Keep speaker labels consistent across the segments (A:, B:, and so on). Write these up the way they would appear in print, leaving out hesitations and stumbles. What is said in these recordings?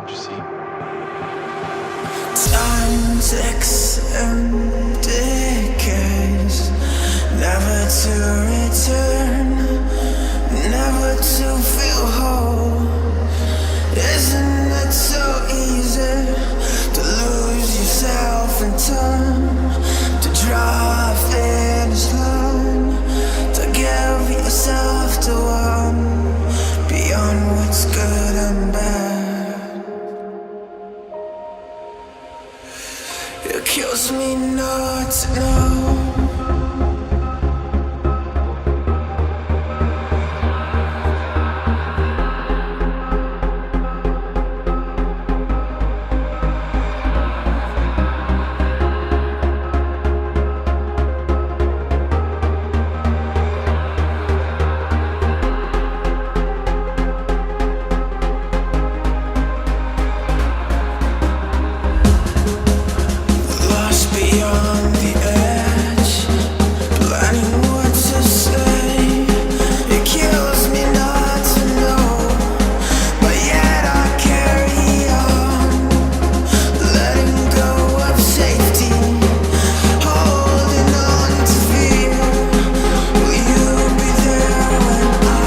A: you see?
B: Time ticks and decays, never to return, never to feel whole. Isn't it so easy to lose yourself in time, to draw a finish line, to give yourself to one beyond what's good and bad? It kills me not to know. Beyond the edge, planning what to say. It kills me not to know, but yet I carry on, letting go of safety, holding on to fear. Will you be there when I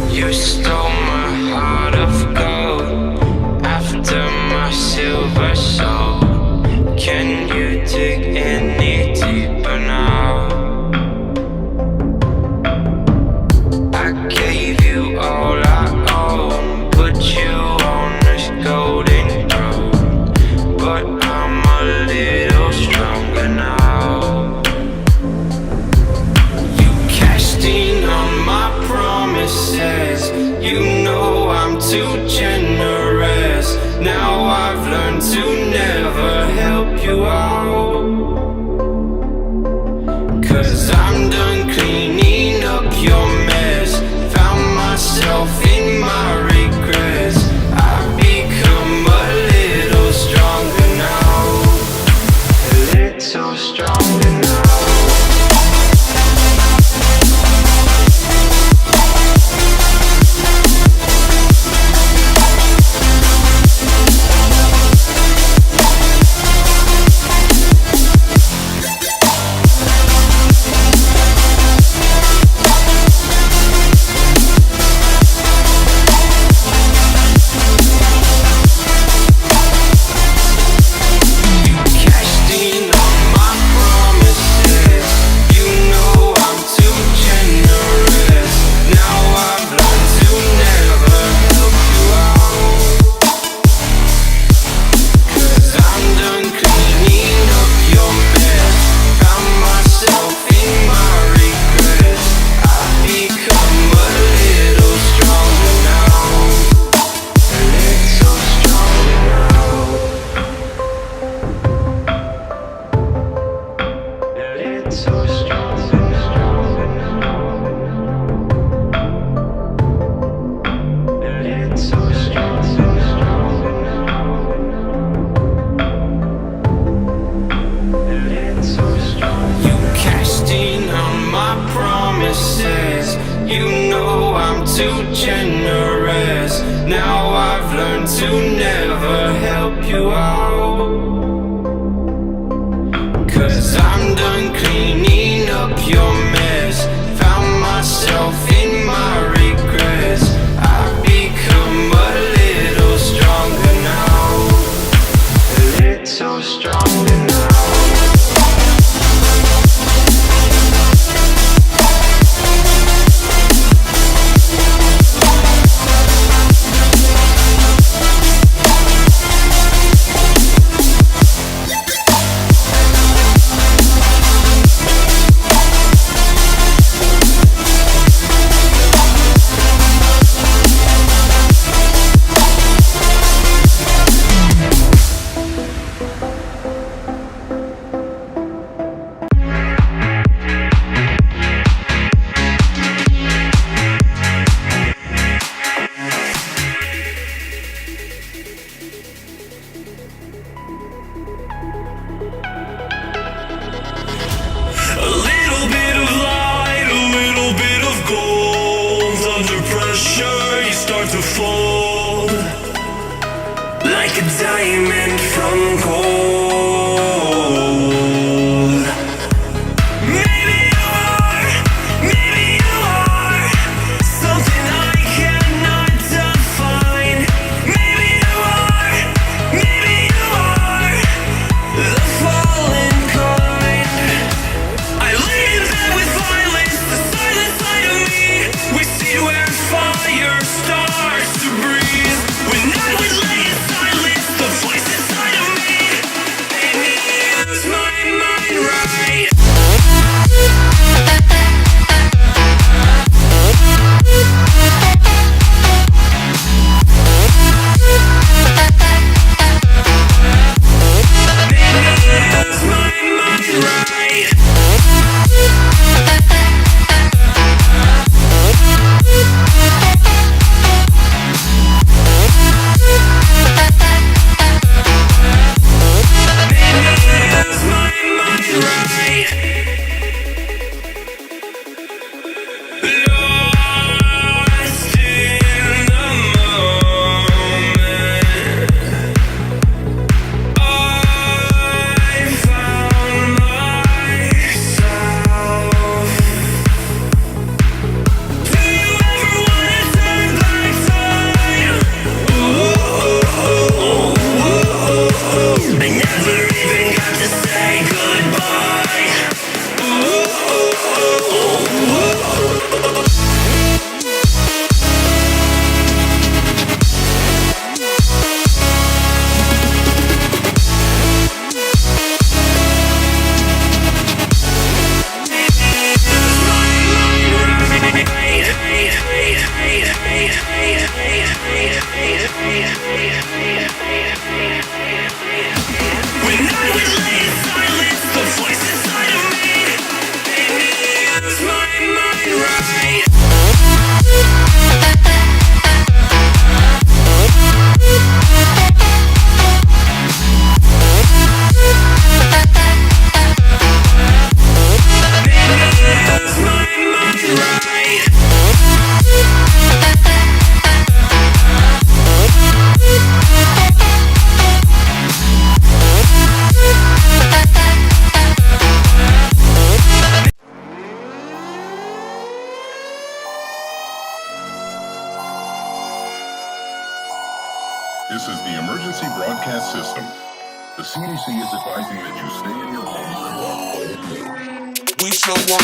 C: You stole my heart of gold after my silver soul. Can you dig any deeper now? I gave you all I own, put you on this golden throne, but I'm a little stronger now. You cashed in on my promises. You know I'm too generous. Now I've learned to never help you out, 'cause I'm done cleaning up your mess. Found myself in my regrets. I've become a little stronger now, a little stronger now. Too generous. Now I've learned to never help you out. 'Cause I'm done cleaning up your mess. Found myself in my regrets. I've become a little stronger now. A little stronger now.
B: Like a diamond from gold. Maybe you are something I cannot define. Maybe you are the fallen kind. I lay in bed with violence, the silent side of me. We see where fire starts to breathe. When I would lay in silence, the voice inside of me made me use my mind right. Made me use my mind right. When I would lay in silence, the voice inside of me made me use my mind right. Made me use my mind right.
A: This is the emergency broadcast system. The CDC is advising that you stay in your homes and lock all doors.
B: We show up.